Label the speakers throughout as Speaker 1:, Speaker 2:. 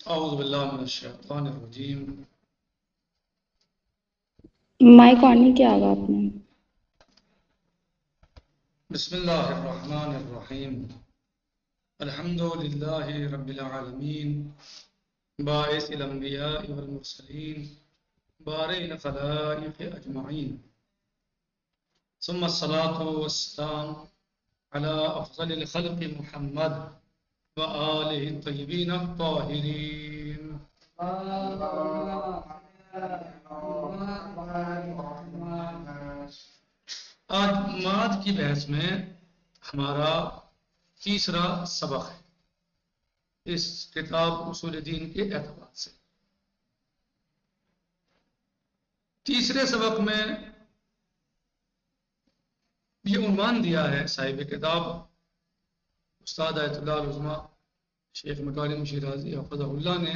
Speaker 1: اعوذ باللہ من الشیطان الرجیم
Speaker 2: مائک آن نہیں کیا ہوگا آپ نے؟
Speaker 1: بسم اللہ الرحمن الرحیم الحمد للہ رب العالمین باعث الانبیاء والمرسلین بارئ الخلائق اجمعین ثم الصلاة والسلام على افضل الخلق محمد وآلہ الطیبین الطاہرین. آج ماد کی بحث میں ہمارا تیسرا سبق ہے اس کتاب اصول دین کے اعتبار سے. تیسرے سبق میں یہ عنوان دیا ہے صاحب کتاب استاد آیت اللہ العظمہ شیخ مکارم شیرازی حفظہ اللہ نے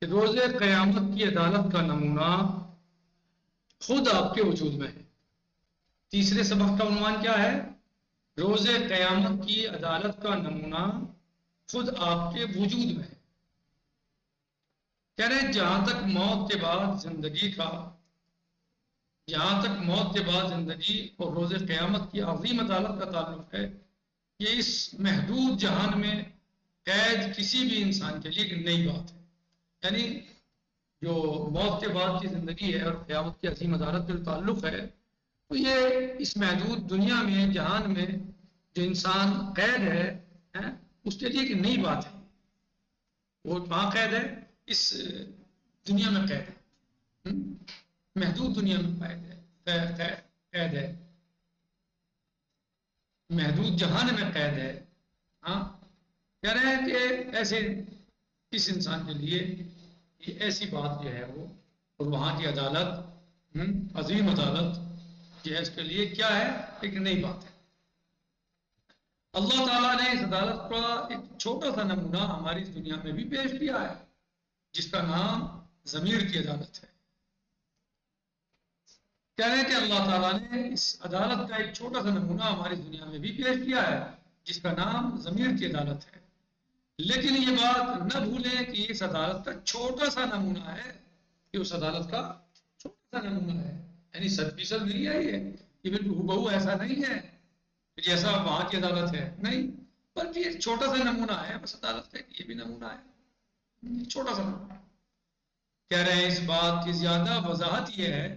Speaker 1: کہ روز قیامت کی عدالت کا نمونہ خود آپ کے وجود میں ہے. تیسرے سبق کا عنوان کیا ہے؟ روز قیامت کی عدالت کا نمونہ خود آپ کے وجود میں ہے. کہہ رہے ہیں جہاں تک موت کے بعد زندگی اور روز قیامت کی عظیم عدالت کا تعلق ہے، یہ اس محدود جہان میں قید کسی بھی انسان کے لیے ایک نئی بات ہے. یعنی جو موت کے بعد کی زندگی ہے اور قیامت کی عظیم عدالت کا تعلق ہے، تو یہ اس محدود دنیا میں جہان میں جو انسان قید ہے اس کے لیے ایک نئی بات ہے. وہ کہاں قید ہے؟ اس دنیا میں قید ہے، محدود دنیا میں قید ہے، محدود جہان میں قید ہے. ہاں کہہ رہے ہیں کہ ایسے اس انسان کے لیے یہ ایسی بات جو ہے وہ اور وہاں کی عدالت، عظیم عدالت جو ہے اس کے لیے کیا ہے؟ ایک نئی بات ہے. اللہ تعالیٰ نے اس عدالت کا ایک چھوٹا سا نمونہ ہماری اس دنیا میں بھی پیش کیا ہے جس کا نام ضمیر کی عدالت ہے. کہہ رہے ہیں کہ اللہ تعالیٰ نے اس عدالت کا ایک چھوٹا سا نمونہ ہماری دنیا میں بھی پیش کیا ہے جس کا نام ضمیر کی عدالت ہے. لیکن یہ بات نہ بھولیں کہ اس عدالت کا چھوٹا سا نمونہ ہے، کہ اس عدالت کا چھوٹا سا نمونہ ہے، یعنی 100% نہیں ہے یہ بالکل ہبہو ایسا نہیں ہے جیسا وہاں کی عدالت ہے، نہیں، بلکہ ایک چھوٹا سا نمونہ ہے بس عدالت کا. یہ بھی نمونہ ہے، چھوٹا سا نمونہ. کہہ رہے ہیں اس بات کی زیادہ وضاحت یہ ہے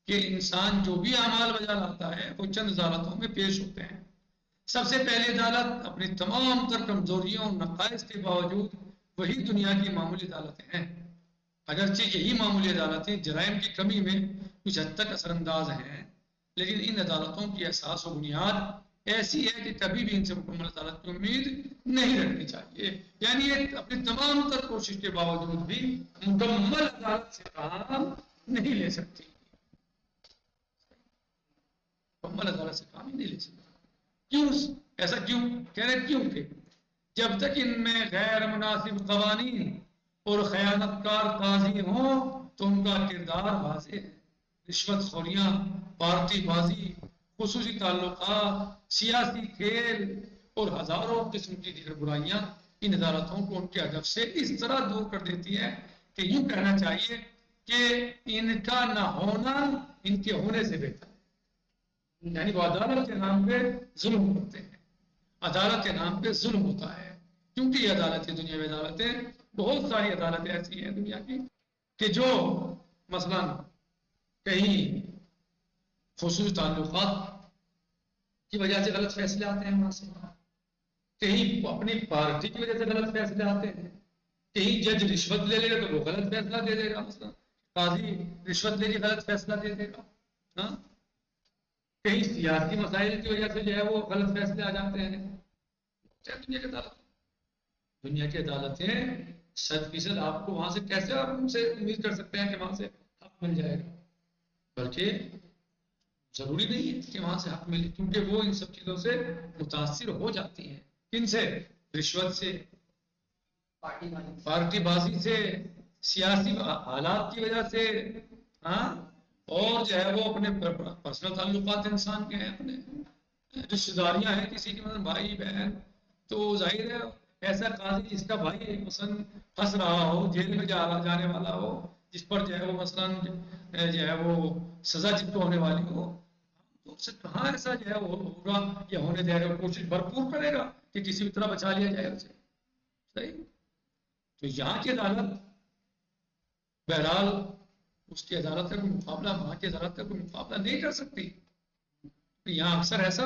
Speaker 1: کہ انسان جو بھی اعمال بجا لاتا ہے وہ چند عدالتوں میں پیش ہوتے ہیں. سب سے پہلی عدالت اپنی تمام تر کمزوریوں اور نقائص کے باوجود وہی دنیا کی معمولی عدالتیں ہیں. اگرچہ یہی معمولی عدالتیں جرائم کی کمی میں کچھ حد تک اثر انداز ہیں، لیکن ان عدالتوں کی اساس و بنیاد ایسی ہے کہ کبھی بھی ان سے مکمل عدالت کی امید نہیں رکھنی چاہیے. یعنی یہ اپنی تمام تر کوشش کے باوجود بھی مکمل عدالت سے کام نہیں لے سکتی، مکمل عدالت سے کام ہی نہیں لے سکتی. کیوں ایسا؟ کیوں کہہ رہے؟ کیوں کہ جب تک ان میں غیر مناسب قوانین اور خیانت کار قاضی ہوں تو ان کا کردار واضح ہے. رشوت خوریاں، پارٹی بازی، خصوصی تعلقات، سیاسی کھیل اور ہزاروں قسم کی دیگر برائیاں ان عدالتوں کو ان کے ہدف سے اس طرح دور کر دیتی ہے کہ یوں کہنا چاہیے کہ ان کا نہ ہونا ان کے ہونے سے بہتر ہے. یعنی وہ عدالت کے نام پہ ظلم کرتے ہیں، عدالت کے نام پہ ظلم ہوتا ہے. کیونکہ یہ عدالتیں دنیا میں عدالتیں بہت ساری عدالتیں ایسی ہیں دنیا کی کہ جو مثلا کہیں خصوصی تعلقات کی وجہ سے غلط فیصلے آتے ہیں، وہاں سے کہیں اپنی پارٹی کی وجہ سے غلط فیصلے آتے ہیں، کہیں جج رشوت لے لے گا تو وہ غلط فیصلہ دے دے گا، مثلا قاضی رشوت لے کے غلط فیصلہ دے دے گا. ہاں کہیں سیاسی مسائل کی وجہ سے جو ہے وہ غلط فیصلے آ جاتے ہیں. دنیا کی عدالتیں 100% آپ کو وہاں سے کیسے آپ ان سے امید کر سکتے ہیں کہ وہاں سے حق مل جائے گا؟ بلکہ ضروری نہیں ہے کہ وہاں سے حق ملے، کیونکہ وہ ان سب چیزوں سے متاثر ہو جاتی ہیں. کن سے؟ رشوت سے، پارٹی بازی سے، سیاسی حالات کی وجہ سے، ہاں اور جو ہے وہ اپنے پرسنل تعلقات انسان کے ہیں، اپنے رشتہ داریاں ہیں کسی کی، مثلا بھائی بہن، تو ظاہر ہے ایسا قاضی جس کا بھائی مثلاً پھنس رہا ہو، جیل میں جانے والا ہو، جس پر جو ہے وہ مثلاً جو ہے وہ سزا جس کو ہونے والی ہو، تو اس سے کہاں ایسا جو ہے وہ ہوگا یا ہونے دے گا، کوشش بھرپور کرے گا کہ کسی بھی طرح بچا لیا جائے اسے. صحیح. تو یہاں کی عدالت بہرحال اس کی عدالت کا کوئی مقابلہ وہاں کی عدالت کا کوئی مقابلہ نہیں کر سکتی. یہاں اکثر ایسا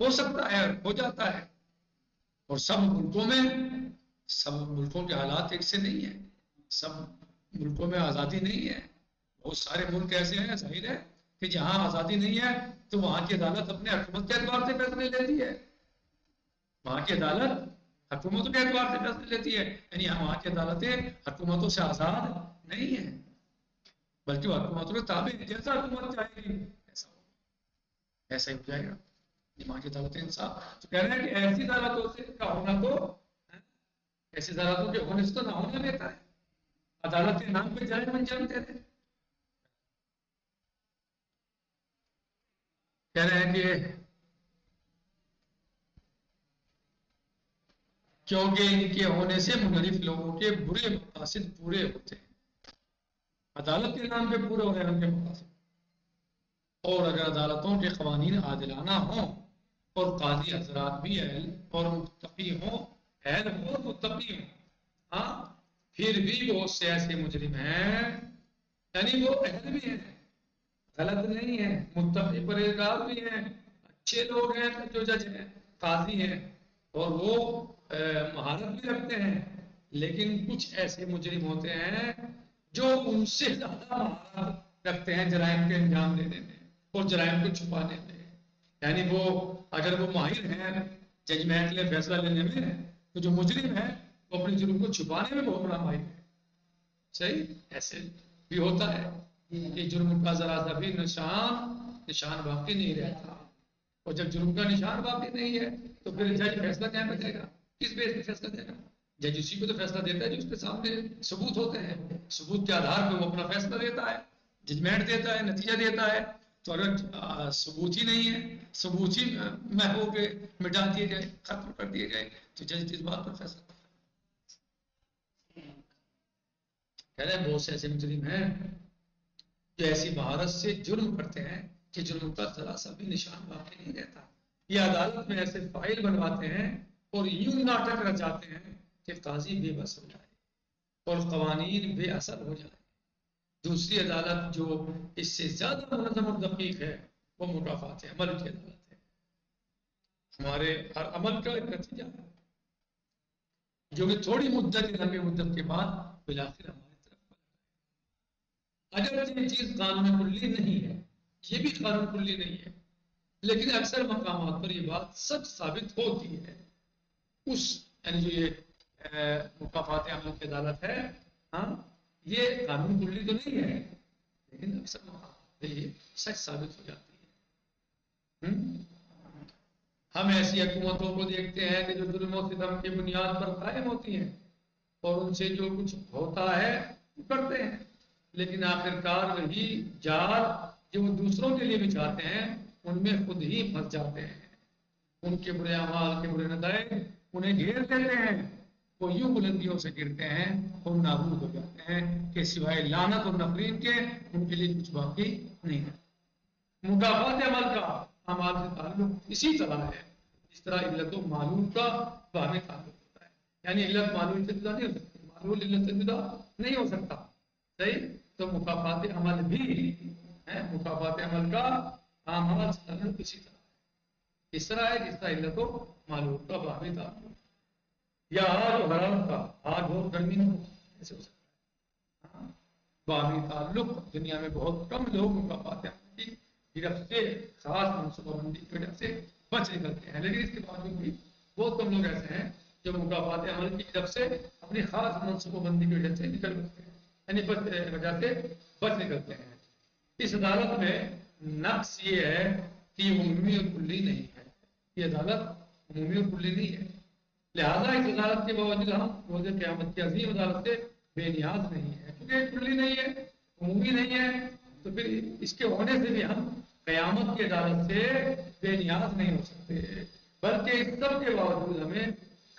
Speaker 1: ہو سکتا ہے، ہو جاتا ہے. اور سب ملکوں کے حالات ایک سے نہیں ہیں. سب ملکوں میں آزادی نہیں ہے. بہت سارے ملک ایسے ہیں، ظاہر ہے کہ جہاں آزادی نہیں ہے تو وہاں کی عدالت اپنے حکومت کے اعتبار سے فیصلے لیتی ہے. وہاں کی عدالت حکومتوں کے اعتبار سے فیصلے لیتی ہے. یعنی وہاں کی عدالتیں حکومتوں سے آزاد نہیں ہیں، بلکہ وہ حکومتوں کے تابع ہیں. جیسا حکومت چاہے گی ایسا ہی ہو جائے گا. وہاں کی عدالتیں انصاف تو کہہ رہے ہیں کہ ایسی عدالتوں سے کا ہونا تو ایسی عدالتوں کے ہونے سے تو نہ ہونا بہتر ہے. عدالت کے نام پہ جائے انجام دے دیں. کہہ رہے ہیں کہ کیونکہ ان کے ہونے سے منحرف لوگوں کے برے مقاصد پورے ہوتے ہیں. عدالت کے نام پہ پورے ہو رہے ہیں ان کے مقاصد. اور اگر عدالتوں کے قوانین عادلانہ ہوں اور قاضی حضرات بھی اہل اور متقی ہوں، اہل اور متقی ہوں، ہاں پھر بھی بہت سے ایسے مجرم ہیں، یعنی وہ اہل بھی ہیں، غلط نہیں ہے، متقی پرہیزگار بھی ہیں، اچھے لوگ ہیں جو جج ہیں، قاضی ہیں، اور وہ مہارت بھی رکھتے ہیں. لیکن کچھ ایسے مجرم ہوتے ہیں جو ان سے زیادہ مہارت رکھتے ہیں جرائم کے انجام دینے میں اور جرائم کو چھپانے میں. یعنی وہ اگر وہ ماہر ہیں ججمنٹ کے فیصلہ لینے میں، تو جو مجرم ہے وہ اپنے جرم کو چھپانے میں بہت بڑا ماہر ہے. صحیح. ایسے بھی ہوتا ہے کہ جرم کا ذرا سا بھی نشان باقی نہیں رہتا. اور جب جرم کا نشان باقی نہیں ہے تو پھر جج فیصلہ کیا دے گا؟ کس بیس پہ فیصلہ دے گا؟ جج اسی کو تو فیصلہ دیتا ہے جو اس کے سامنے ثبوت ہوتے ہیں. ثبوت کے آدھار پہ وہ اپنا فیصلہ دیتا ہے، ججمنٹ دیتا ہے، نتیجہ دیتا ہے. تو اگر ثبوت ہی نہیں ہے، ثبوت ہی محو کے مٹا دیے جائے، ختم کر دیے جائے، تو جج اس بات پر فیصلہ کرتا ہے. کہہ رہے ہیں بہت سے ایسے مجرم ہیں جو ایسی مہارت سے جرم کرتے ہیں کہ جرم کا ذرا سا بھی نشان باقی نہیں رہتا. یہ عدالت میں ایسے فائل بنواتے ہیں اور یوں ناٹک رچاتے ہیں کہ قاضی بے بس ہو جائے اور قوانین بے اثر ہو جائے. دوسری عدالت جو اس سے زیادہ منظم اور دقیق ہے وہ مکافات عمل کی عدالت ہے. ہمارے ہر عمل کا ایک نتیجہ ہے جو کہ تھوڑی مدت لمبی مدت کے بعد بالآخر ہماری طرف اگر یہ چیز قانون کلی نہیں ہے، یہ بھی قانون کلی نہیں ہے، لیکن اکثر مقامات پر یہ بات سچ ثابت ہوتی ہے. اس یعنی جو یہ مکافات عمل کی عدالت ہے، ہاں یہ قانون کلی تو نہیں ہے، لیکن اکثر مقامات پر یہ سچ ثابت ہو جاتی ہے. ہم ایسی حکومتوں کو دیکھتے ہیں کہ جو ظلم و ستم کی بنیاد پر قائم ہوتی ہیں اور ان سے جو کچھ ہوتا ہے وہ کرتے ہیں، لیکن آخرکار وہی جال جو وہ دوسروں کے لیے بچھاتے ہیں ان میں خود ہی پھنس جاتے ہیں. ان کے برے اعمال کے برے نتائج انہیں گھیر لیتے ہیں. وہ یوں بلندیوں سے گرتے ہیں اور نابود ہو جاتے ہیں کہ سوائے لعنت اور نفرین کے ان کے لیے کچھ باقی نہیں ہے. مکافات عمل کا اعمال سے تعلق اسی طرح ہے جس طرح علت و معلول کا باہمی تعلق ہوتا ہے. یعنی علت معلول سے جدا نہیں ہو سکتی، معلول علت سے جدا نہیں ہو سکتا. صحیح. تو مکافات عمل بھی ہے، مکافات عمل کا اعمال سے تعلق اسی طرح ہے. اس طرح ہے جس طرح علت و معلول کا باہمی تعلق یا آگ و حرام کا، آگ ہو گرمی ہو، ایسے ہو سکتا ہے. باہمی تعلق دنیا میں بہت کم لوگ مکافات عمل کی گرفت سے خاص منصوبہ بندی کی وجہ سے بچ نکلتے ہیں، لیکن اس کے باوجود بھی بہت کم لوگ ایسے ہیں جو مکافات عمل کی گرفت سے اپنی خاص منصوبہ بندی کی وجہ سے نکل سکتے ہیں، یعنی وجہ سے بچ نکلتے ہیں. اس عدالت میں نقص یہ ہے کہ یہ عمومی اور کلی نہیں ہے. یہ عدالت عمومی اور کلی نہیں ہے، لہذا اس عدالت کے باوجود ہم روز قیامت کی عظیم عدالت سے بے نیاز نہیں ہے. کیونکہ یہ کلی نہیں ہے، عمومی نہیں ہے، تو پھر اس کے ہونے سے بھی ہم قیامت کی عدالت سے بے نیاز نہیں ہو سکتے، بلکہ اس سب کے باوجود ہمیں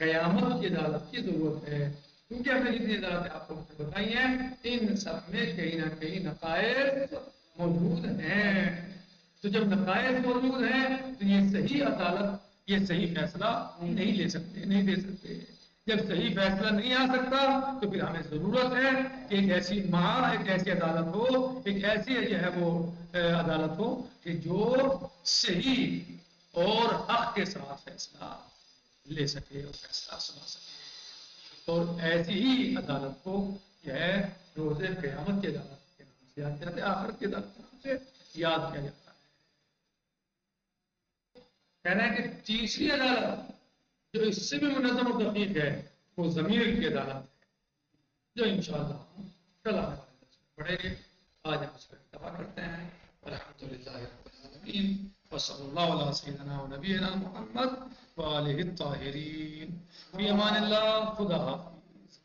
Speaker 1: قیامت کی عدالت کی ضرورت ہے، کیونکہ ہم نے جتنی عدالتیں آپ کو بتائی ہیں ان سب میں کہیں نہ کہیں نقائص موجود ہیں۔ تو جب نقائص موجود ہیں تو یہ صحیح عدالت، یہ صحیح فیصلہ نہیں لے سکتے، نہیں دے سکتے۔ جب صحیح فیصلہ نہیں آ سکتا تو پھر ہمیں ضرورت ہے کہ ایک ایسی ایک ایسی عدالت ہو، ایک ایسی جو ہے وہ عدالت ہو کہ جو صحیح اور حق کے ساتھ فیصلہ لے سکے اور فیصلہ سنا سکے۔ اور ایسی ہی عدالت کو جو ہے روز قیامت کی عدالت کے نام سے یاد کیا جاتا ہے، آخرت کی عدالت کے نام سے یاد کیا جاتا ہے۔ کہنا ہے کہ تیسری عدالت جو اس سے بھی منظم و دقیق ہے وہ ضمیر کی عدالت ہے، جو انشاءاللہ کل آنے والے درس میں پڑھیں گے۔ آج ہم اس پر اتفاق کرتے ہیں۔ الحمدللہ رب العالمین وصلی اللہ علی سیدنا و نبینا محمد وآلہ الطاہرین۔ فی امان اللہ، خدا حافظ۔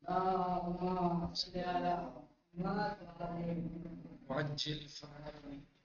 Speaker 3: اللهم صل على محمد وعلى آل محمد
Speaker 1: وعجل فرجنا